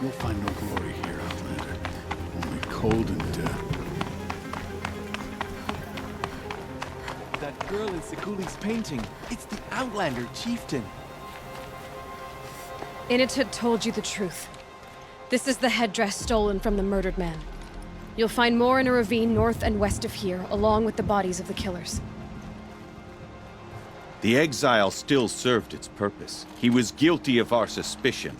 You'll find no glory here, Outlander. Only cold and death. That girl in Sekuli's painting. It's the Outlander chieftain. Initid told you the truth. This is the headdress stolen from the murdered man. You'll find more in a ravine north and west of here, along with the bodies of the killers. The exile still served its purpose. He was guilty of our suspicion.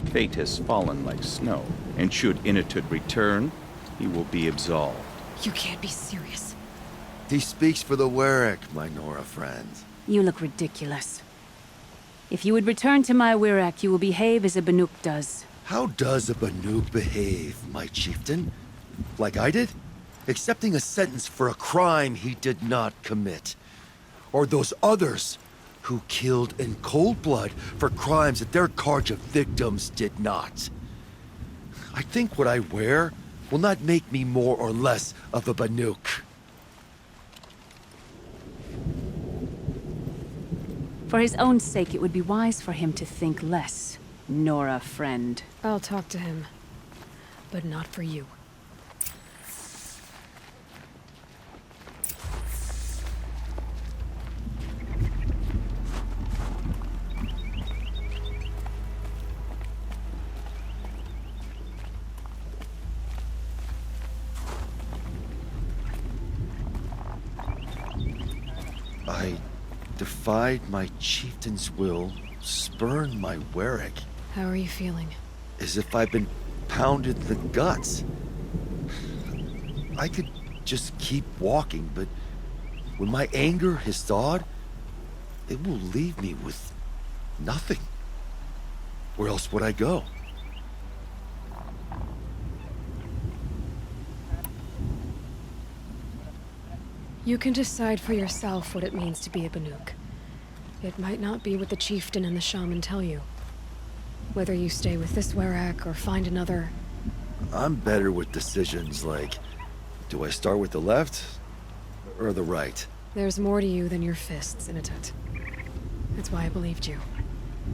Fate has fallen like snow, and should Initid return, he will be absolved. You can't be serious. He speaks for the Werak, my Nora friends. You look ridiculous. If you would return to my Werak, you will behave as a Banuk does. How does a Banuk behave, my chieftain? Like I did? Accepting a sentence for a crime he did not commit. Or those others who killed in cold blood for crimes that their charge of victims did not. I think what I wear will not make me more or less of a Banuk. For his own sake, it would be wise for him to think less. Nora, friend. I'll talk to him. But not for you. I defied my chieftain's will, spurned my Werak, How are you feeling? as if I'd been pounded in the guts. I could just keep walking, but when my anger has thawed, it will leave me with nothing. Where else would I go? You can decide for yourself what it means to be a Banuk. It might not be what the chieftain and the shaman tell you. Whether you stay with this Werak or find another... I'm better with decisions like, do I start with the left or the right? There's more to you than your fists, Initid. That's why I believed you.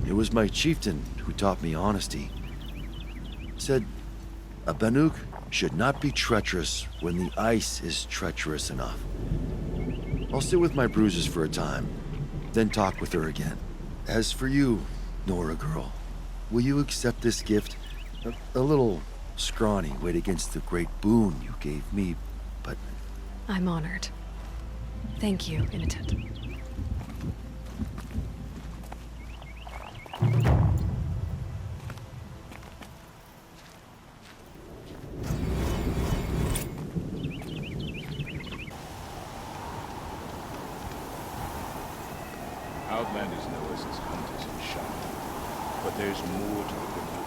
It was my chieftain who taught me honesty. Said, a Banuk should not be treacherous when the ice is treacherous enough. I'll sit with my bruises for a time, then talk with her again. As for you, Nora girl, will you accept this gift? A little scrawny weighed against the great boon you gave me, but... I'm honored. Thank you, Initid. Outlanders know us as hunters and shaman, but there's more to the Banuk.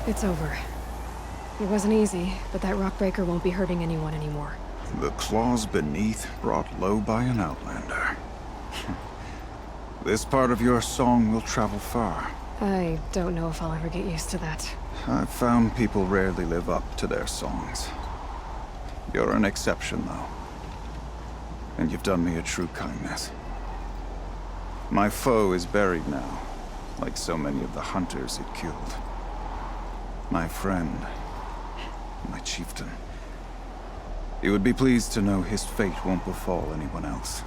It's over. It wasn't easy, but that rockbreaker won't be hurting anyone anymore. The claws beneath brought low by an outlander. This part of your song will travel far. I don't know if I'll ever get used to that. I've found people rarely live up to their songs. You're an exception, though. And you've done me a true kindness. My foe is buried now, like so many of the hunters it killed. My friend, my chieftain. He would be pleased to know his fate won't befall anyone else.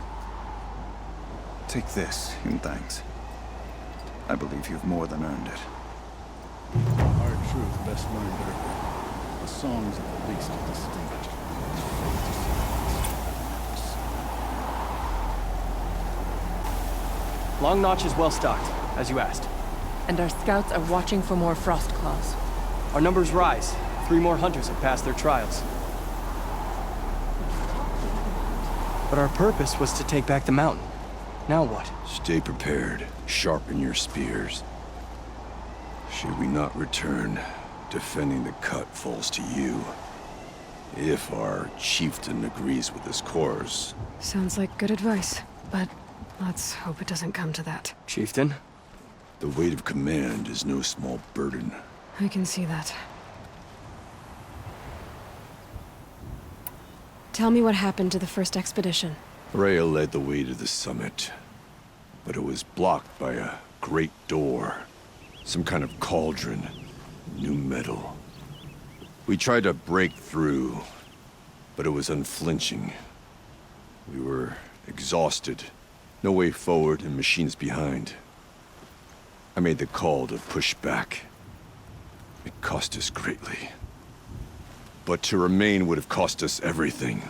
Take this in thanks. I believe you've more than earned it. Hard truth best learned early. The songs are the least distinguished. Long Notch is well stocked, as you asked. And our scouts are watching for more frost claws. Our numbers rise. 3 more hunters have passed their trials. But our purpose was to take back the mountain. Now what? Stay prepared. Sharpen your spears. Should we not return, defending the cut falls to you. If our chieftain agrees with this course. Sounds like good advice, but let's hope it doesn't come to that. Chieftain? The weight of command is no small burden. I can see that. Tell me what happened to the first expedition. Rhea led the way to the summit. but it was blocked by a great door. Some kind of cauldron. New metal. We tried to break through, but it was unflinching. We were exhausted. No way forward and machines behind. I made the call to push back. It cost us greatly. But to remain would have cost us everything.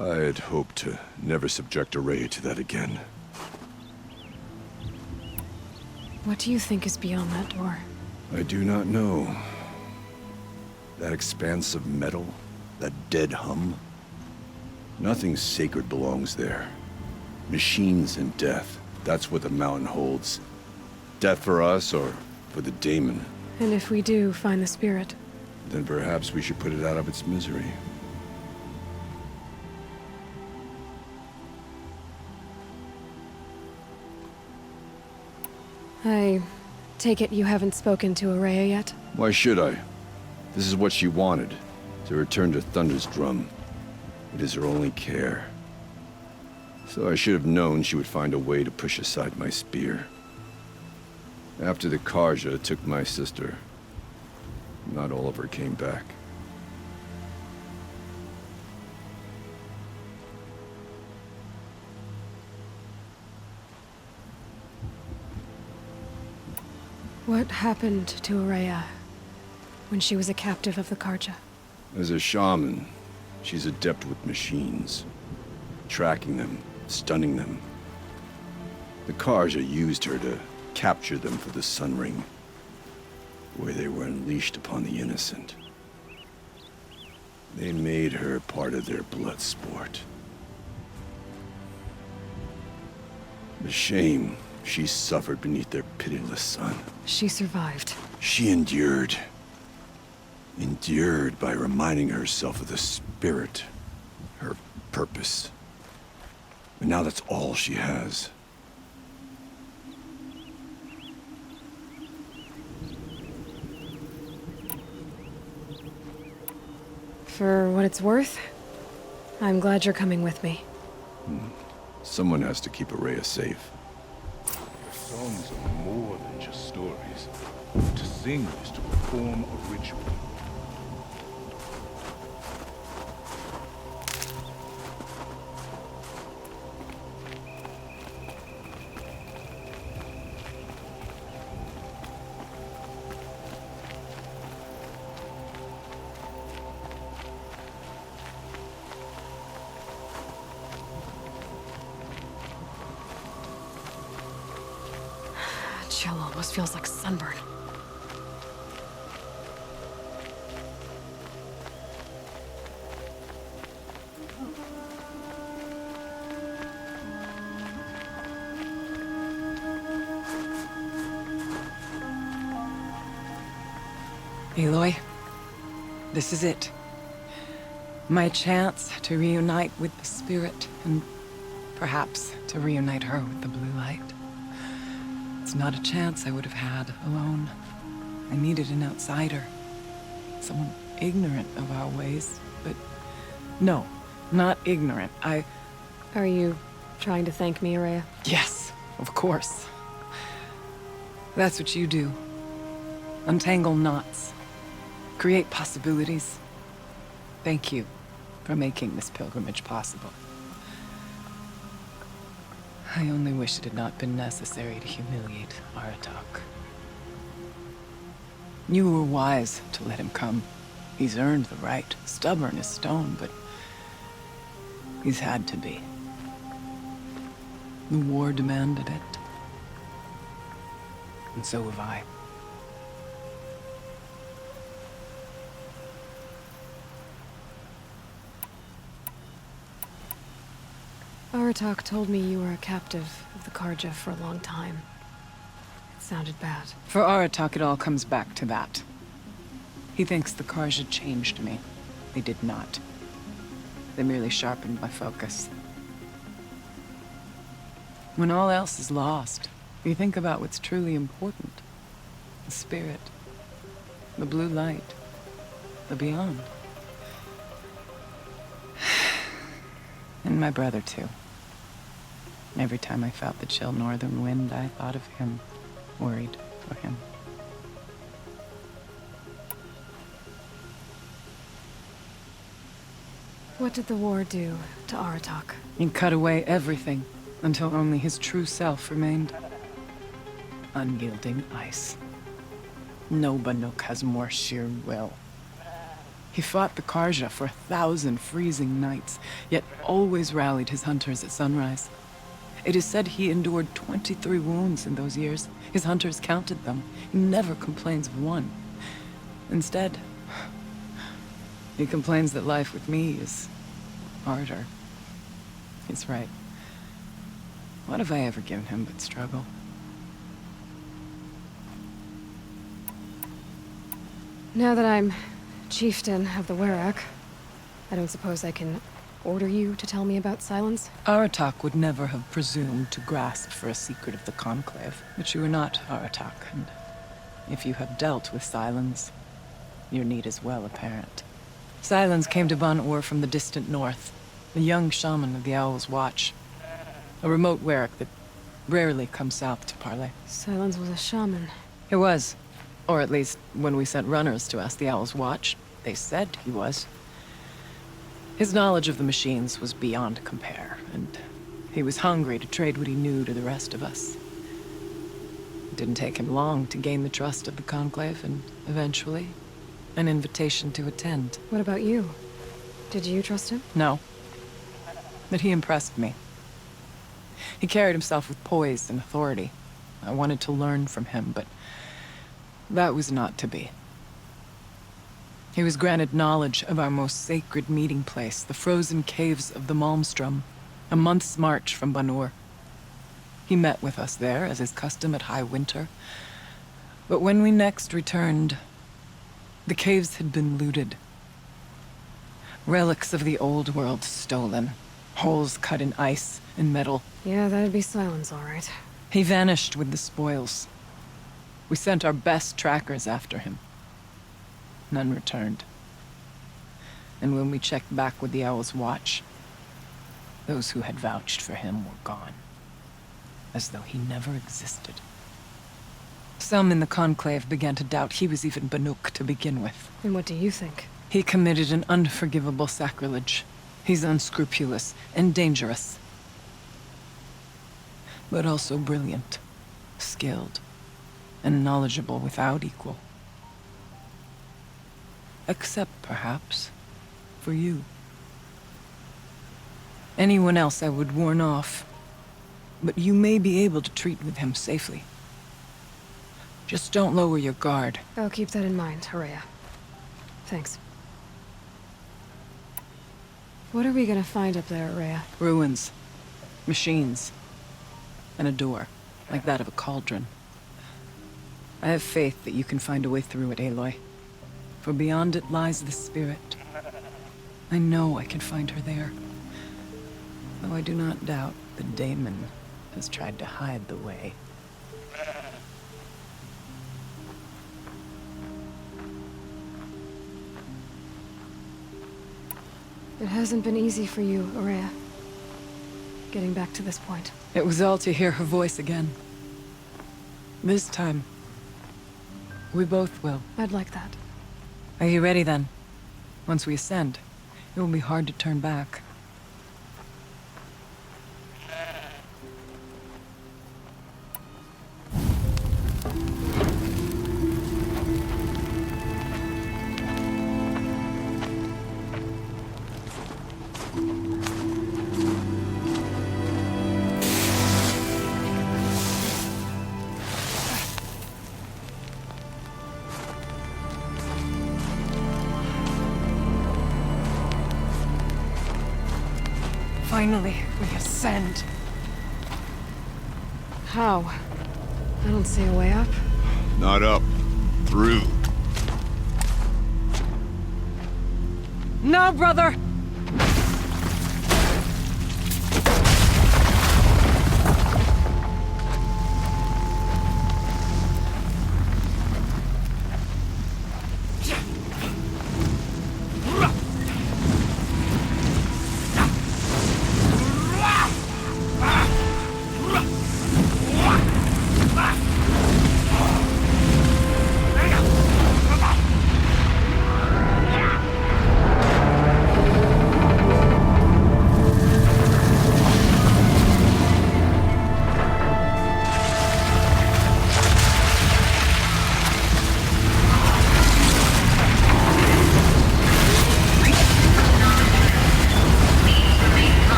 I had hoped to never subject Ourea to that again. What do you think is beyond that door? I do not know. That expanse of metal, that dead hum. Nothing sacred belongs there. Machines and death, that's what the mountain holds. Death for us or for the daemon. And if we do find the spirit, Then perhaps we should put it out of its misery. I take it you haven't spoken to Ourea yet? Why should I? This is what she wanted, to return to Thunder's Drum. It is her only care. So I should have known she would find a way to push aside my spear. After the Carja took my sister, not all of her came back. What happened to Ourea when she was a captive of the Carja? As a shaman, she's adept with machines. Tracking them, stunning them. The Carja used her to capture them for the Sun Ring, where they were unleashed upon the innocent. They made her part of their blood sport. The shame she suffered beneath their pitiless sun. She survived. She endured. Endured by reminding herself of the spirit, her purpose. And now that's all she has. For what it's worth, I'm glad you're coming with me. Someone has to keep Ourea safe. Your songs are more than just stories. To sing is to perform a ritual. Chill almost feels like sunburn. Aloy, this is it. My chance to reunite with the spirit, and perhaps to reunite her with the blue light. It's not a chance I would have had alone. I needed an outsider. Someone ignorant of our ways, but no, not ignorant. Are you trying to thank me, Ourea? Yes, of course. That's what you do. Untangle knots. Create possibilities. Thank you for making this pilgrimage possible. I only wish it had not been necessary to humiliate Aratak. You were wise to let him come. He's earned the right. Stubborn as stone, but he's had to be. The war demanded it. And so have I. Aratak told me you were a captive of the Carja for a long time. It sounded bad. For Aratak, it all comes back to that. He thinks the Carja changed me. They did not. They merely sharpened my focus. When all else is lost, you think about what's truly important. The spirit. The blue light. The beyond. And my brother, too. Every time I felt the chill northern wind, I thought of him, worried for him. What did the war do to Aratak? He cut away everything until only his true self remained. Unyielding ice. No Banuk has more sheer will. He fought the Karja for 1,000 freezing nights, yet always rallied his hunters at sunrise. It is said he endured 23 wounds in those years. His hunters counted them. He never complains of one. Instead, he complains that life with me is harder. He's right. What have I ever given him but struggle? Now that I'm chieftain of the Werak, I don't suppose I can order you to tell me about Silence? Aratak would never have presumed to grasp for a secret of the Conclave. But you are not Aratak, and if you have dealt with Silence, your need is well apparent. Silence came to Ban-Ur from the distant north, a young shaman of the Owl's Watch. A remote Werak that rarely comes south to parley. Silence was a shaman. He was. Or at least, when we sent runners to ask the Owl's Watch, they said he was. His knowledge of the machines was beyond compare, and he was hungry to trade what he knew to the rest of us. It didn't take him long to gain the trust of the Conclave, and eventually, an invitation to attend. What about you? Did you trust him? No. But he impressed me. He carried himself with poise and authority. I wanted to learn from him, but that was not to be. He was granted knowledge of our most sacred meeting place, the frozen caves of the Malmstrom, a month's march from Ban-Ur. He met with us there, as is custom at high winter. But when we next returned, the caves had been looted. Relics of the old world stolen. Holes cut in ice and metal. Yeah, that'd be Silence, all right. He vanished with the spoils. We sent our best trackers after him. None returned. And when we checked back with the Owl's Watch, those who had vouched for him were gone. As though he never existed. Some in the Conclave began to doubt he was even Banuk to begin with. And what do you think? He committed an unforgivable sacrilege. He's unscrupulous and dangerous. But also brilliant, skilled, and knowledgeable without equal. Except, perhaps, for you. Anyone else I would warn off, but you may be able to treat with him safely. Just don't lower your guard. I'll keep that in mind, Horea. Thanks. What are we gonna find up there, Horea? Ruins, machines, and a door, like that of a cauldron. I have faith that you can find a way through it, Aloy. For beyond it lies the spirit. I know I can find her there. Though I do not doubt that Daemon has tried to hide the way. It hasn't been easy for you, Horea. Getting back to this point. It was all to hear her voice again. This time, we both will. I'd like that. Are you ready then? Once we ascend, it will be hard to turn back. Finally, we ascend. How? I don't see a way up. Not up. Through. No, brother!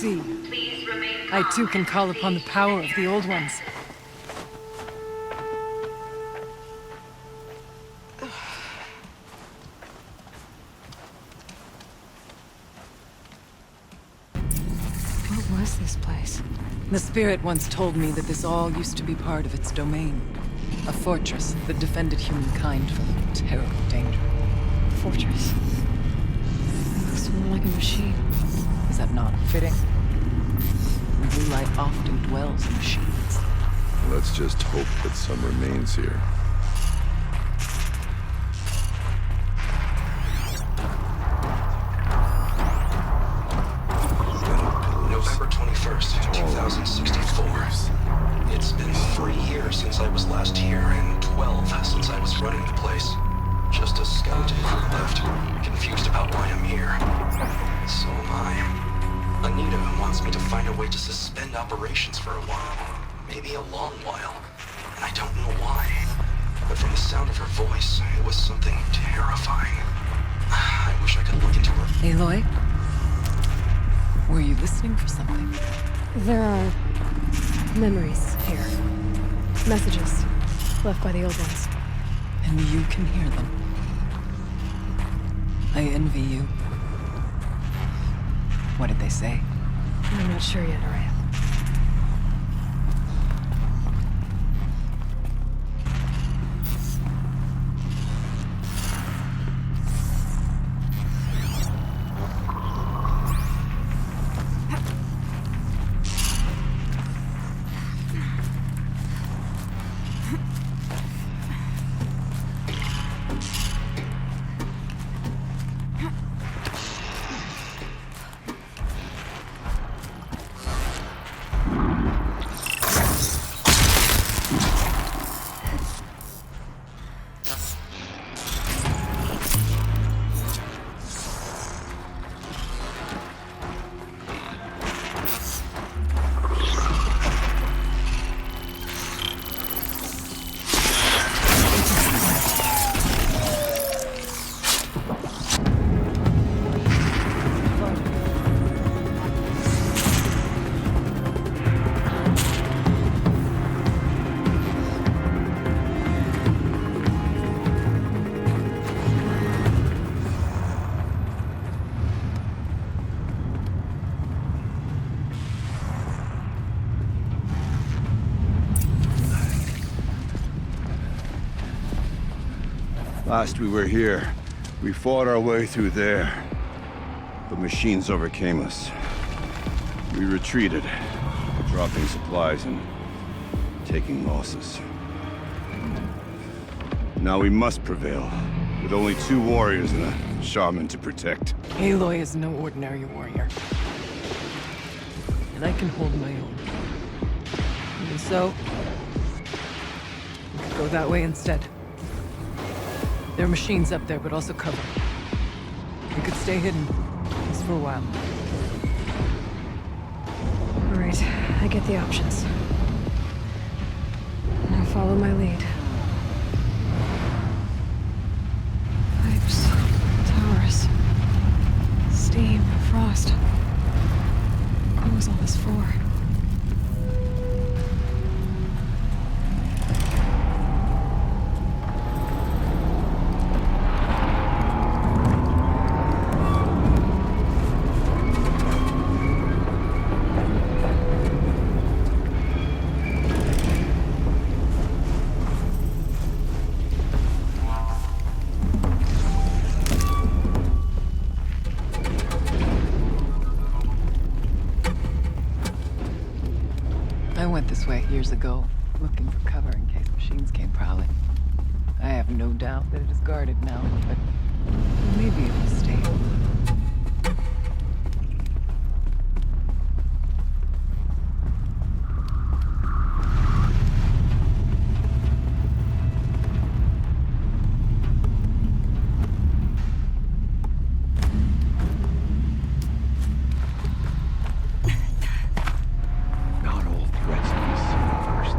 see. I too can call upon the power of the Old Ones. What was this place? The Spirit once told me that this all used to be part of its domain. A fortress that defended humankind from terrible danger. Fortress. It looks more like a machine. Is that not fitting? The blue light often dwells in machines. Let's just hope that some remains here. November 21st, 2064. It's been 3 years since I was last here, and 12 since I was running the place. Just a skeleton crew left, confused about why I'm here. So am I. Anita wants me to find a way to suspend operations for a while. Maybe a long while. And I don't know why. But from the sound of her voice, it was something terrifying. I wish I could look into her. Aloy? Were you listening for something? There are memories here. Messages left by the old ones. And you can hear them. I envy you. What did they say? I'm not sure yet, Araya. Last we were here, we fought our way through there. The machines overcame us. We retreated, dropping supplies and taking losses. Now we must prevail, with only 2 warriors and a shaman to protect. Aloy is no ordinary warrior. And I can hold my own. Even so, we could go that way instead. There are machines up there, but also cover. We could stay hidden, just for a while. All right, I get the options. Now follow my lead. Pipes, towers, steam, frost. What was all this for? I went this way years ago, looking for cover in case machines came prowling. I have no doubt that it is guarded now, but maybe it will stay. Not all threats to be seen first.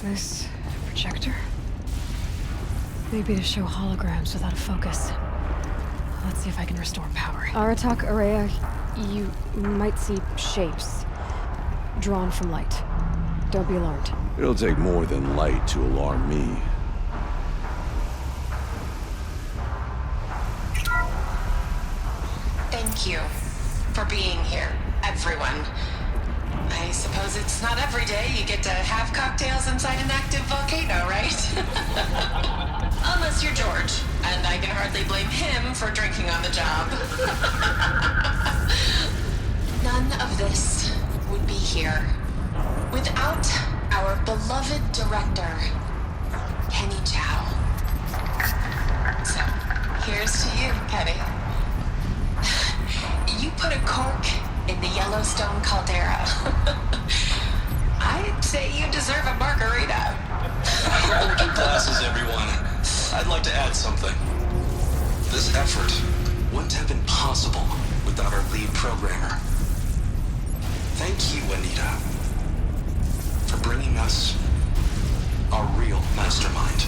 This projector? Maybe to show holograms without a focus. Let's see if I can restore power. Aratak, Araya, you might see shapes drawn from light. Don't be alarmed. It'll take more than light to alarm me. Thank you for being here, everyone. I suppose it's not every day you get to have cocktails inside an active volcano, right? Unless you're George, and I can hardly blame him for drinking on the job. None of this would be here without our beloved director, Kenny Chow. So, here's to you, Kenny. You put a cork in the Yellowstone caldera. I'd say you deserve a margarita. Hold your glasses, everyone. I'd like to add something. This effort wouldn't have been possible without our lead programmer. Thank you, Anita, for bringing us our real mastermind,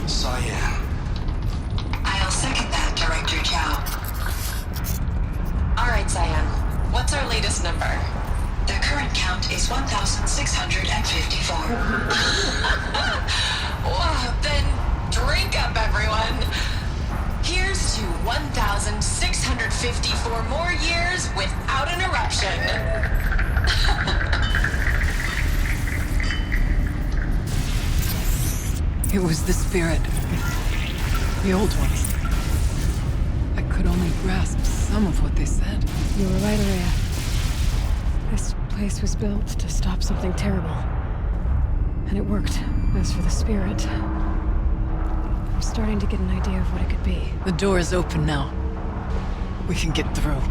Cyan. I'll second that, Director Chow. All right, Cyan. What's our latest number? The current count is 1,654. Well, then drink up, everyone. Here's to 1,654 more years without an eruption. It was the spirit. The old ones. I could only grasp some of what they said. You were right, Araya. This place was built to stop something terrible. And it worked. As for the spirit, I'm starting to get an idea of what it could be. The door is open now. We can get through.